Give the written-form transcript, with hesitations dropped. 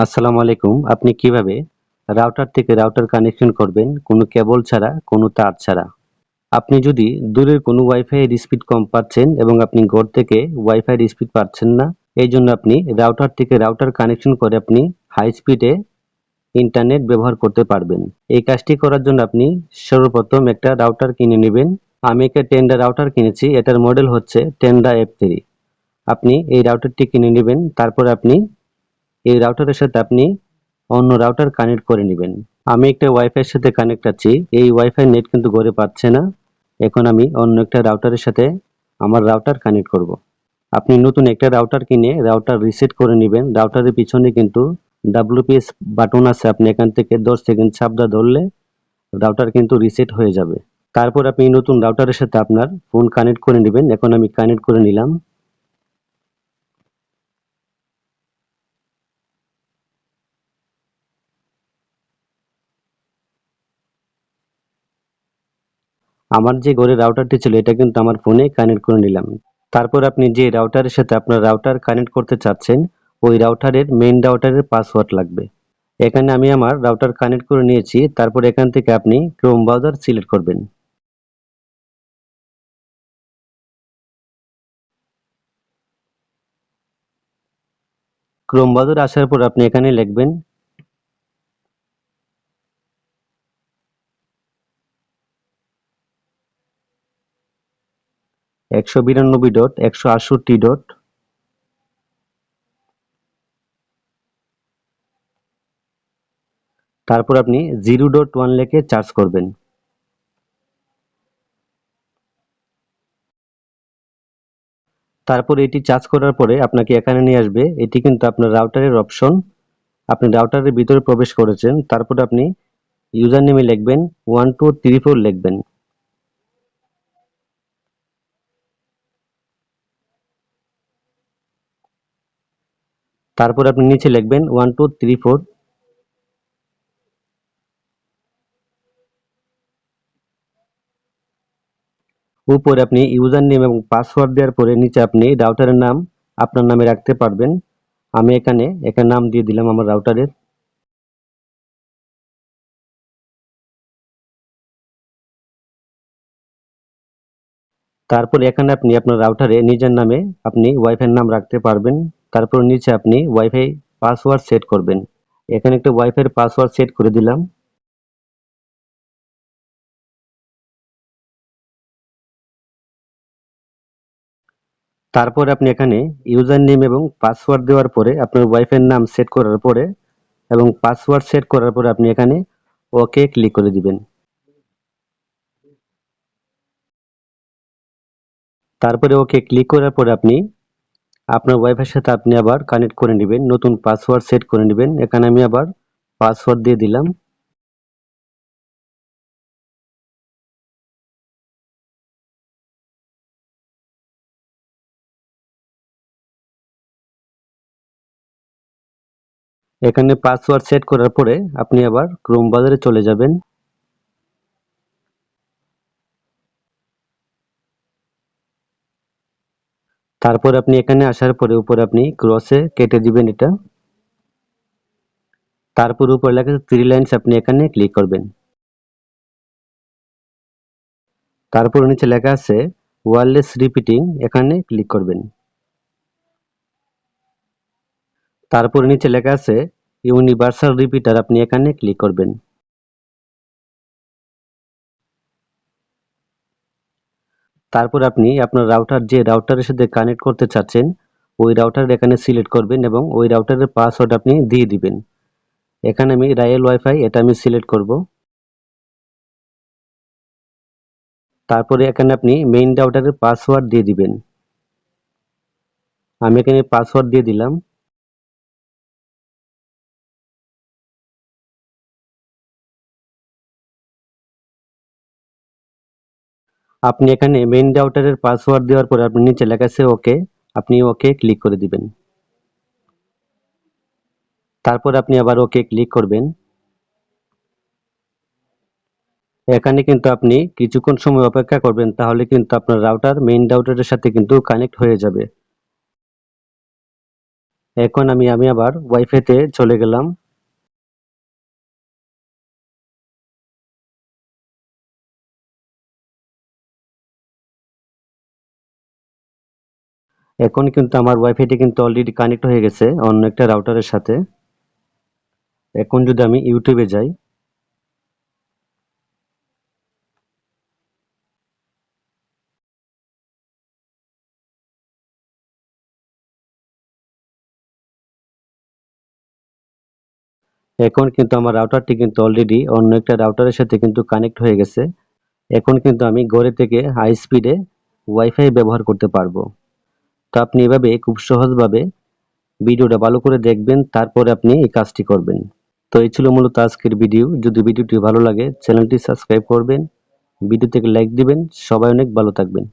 আসসালামু আলাইকুম। আপনি কিভাবে রাউটার থেকে রাউটার কানেকশন করবেন কোনো কেবল ছাড়া, কোনো তার ছাড়া? আপনি যদি দূরের কোনো ওয়াইফাই এর স্পিড কম পাচ্ছেন এবং আপনি ঘর থেকে ওয়াইফাই এর স্পিড পাচ্ছেন না, এই জন্য আপনি রাউটার থেকে রাউটার কানেকশন করে আপনি হাই স্পিডে ইন্টারনেট ব্যবহার করতে পারবেন। এই কাজটি করার জন্য আপনি সর্বপ্রথম একটা রাউটার কিনে নেবেন। আমি একটা টেন্ডা রাউটার কিনেছি, এটার মডেল হচ্ছে টেন্ডা F3। আপনি এই রাউটারটি কিনে নেবেন, তারপরে আপনি এই রাউটারের সাথে আপনি অন্য রাউটার কানেক্ট করে নেবেন। আমি একটা ওয়াইফাই এর সাথে কানেক্ট আছি, এই ওয়াইফাই নেট কিন্তু ঘরে পাচ্ছে না। এখন আমি অন্য একটা রাউটারের সাথে আমার রাউটার কানেক্ট করব। আপনি নতুন একটা রাউটার কিনে রাউটার রিসেট করে নেবেন। রাউটারের পিছনে কিন্তু WPS বাটন আছে, আপনি এখান থেকে 10 সেকেন্ড চাপটা ধরলে রাউটার কিন্তু রিসেট হয়ে যাবে। তারপর আপনি নতুন রাউটারের সাথে আপনার ফোন কানেক্ট করে নেবেন। এখন আমি কানেক্ট করে নিলাম। আমার যে ঘরে রাউটারটি ছিল এটা কিন্তু আমার ফোনে কানেক্ট করে নিলাম। তারপর আপনি যে রাউটারের সাথে আপনার রাউটার কানেক্ট করতে চাচ্ছেন ওই রাউটারের মেইন রাউটারের পাসওয়ার্ড লাগবে। এখানে আমি আমার রাউটার কানেক্ট করে নিয়েছি। তারপর এখান থেকে আপনি ক্রোম ব্রাউজার সিলেক্ট করবেন। ক্রোম ব্রাউজার আসার পর আপনি এখানে লিখবেন 192.168. তারপর আপনি 0.1 লিখে সার্চ করবেন। তারপর এটি সার্চ করার পরে আপনাকে এখানে নিয়ে আসবে। এটি কিন্তু আপনার রাউটারের অপশন। আপনি রাউটারের ভিতরে প্রবেশ করেছেন, তারপর আপনি ইউজার নেমে লিখবেন 1234 লিখবেন। তারপর আপনি নিচে লিখবেন 1234। উপরে আপনি ইউজার নেম এবং পাসওয়ার্ড দেওয়ার পরে নিচে আপনি রাউটারের নাম আপনার নামে রাখতে পারবেন। আমি এখানে একটা নাম দিয়ে দিলাম আমার রাউটারের। তারপর এখানে আপনি আপনার রাউটারে নিজের নামে আপনি ওয়াইফাই নাম রাখতে পারবেন। তারপর নিচে আপনি ওয়াইফাই পাসওয়ার্ড সেট করবেন। এখানে একটা ওয়াইফাই পাসওয়ার্ড সেট করে দিলাম। তারপর আপনি এখানে ইউজার নেম এবং পাসওয়ার্ড দেওয়ার পরে আপনার ওয়াইফাই নাম সেট করার পরে এবং পাসওয়ার্ড সেট করার পরে আপনি এখানে ওকে ক্লিক করে দিবেন। তারপরে ওকে ক্লিক করার পরে আপনি আপনার ওয়াইফাইয়ের সাথে আপনি আবার কানেক্ট করে নেবেন, নতুন পাসওয়ার্ড সেট করে নেবেন। এখানে আমি আবার পাসওয়ার্ড দিয়ে দিলাম। এখানে পাসওয়ার্ড সেট করার পরে আপনি আবার ক্রোম ব্রাউজারে চলে যাবেন। তারপর আপনি এখানে আসার পরে উপরে আপনি ক্রসে কেটে দিবেন এটা। তারপর উপরে লেখা আছে থ্রি লাইনস, আপনি এখানে ক্লিক করবেন। তারপর নিচে লেখা আছে ওয়্যারলেস রিপিটিং, এখানে ক্লিক করবেন। তারপর নিচে লেখা আছে ইউনিভার্সাল রিপিটার, আপনি এখানে ক্লিক করবেন। তারপর আপনি আপনার রাউটার যে রাউটারের সাথে কানেক্ট করতে চাচ্ছেন ওই রাউটার এখানে সিলেক্ট করবেন এবং ওই রাউটারের পাসওয়ার্ড আপনি দিয়ে দিবেন। এখানে আমি রায়েল ওয়াইফাই এটা আমি সিলেক্ট করব। তারপরে এখানে আপনি মেইন রাউটারের পাসওয়ার্ড দিয়ে দিবেন। আমি এখানে পাসওয়ার্ড দিয়ে দিলাম। আপনি এখানে মেইন রাউটারের পাসওয়ার্ড দেওয়ার পরে আপনি নিচে লেখা আছে ওকে, আপনি ওকে ক্লিক করে দিবেন। তারপর আপনি আবার ওকে ক্লিক করবেন। এখানে কিন্তু আপনি কিছুক্ষণ সময় অপেক্ষা করবেন, তাহলে কিন্তু আপনার রাউটার মেইন রাউটারের সাথে কিন্তু কানেক্ট হয়ে যাবে। এখন আমি আবার ওয়াইফাইতে চলে গেলাম। এখন কিন্তু আমার ওয়াইফাইটি কিন্তু অলরেডি কানেক্ট হয়ে গেছে অন্য একটা রাউটারের সাথে। এখন যদি আমি ইউটিউবে যাই, এখন কিন্তু আমার রাউটারটি কিন্তু অলরেডি অন্য একটা রাউটারের সাথে কিন্তু কানেক্ট হয়ে গেছে। এখন কিন্তু আমি ঘরে থেকে হাই স্পিডে ওয়াইফাই ব্যবহার করতে পারবো। তো আপনি এভাবে খুব সহজভাবে ভিডিওটা ভালো করে দেখবেন, তারপরে আপনি এই কাজটি করবেন। তো এই ছিল মূলত আজকের ভিডিও। যদি ভিডিওটি ভালো লাগে চ্যানেলটি সাবস্ক্রাইব করবেন, ভিডিও থেকে লাইক দিবেন। সবাই অনেক ভালো থাকবেন।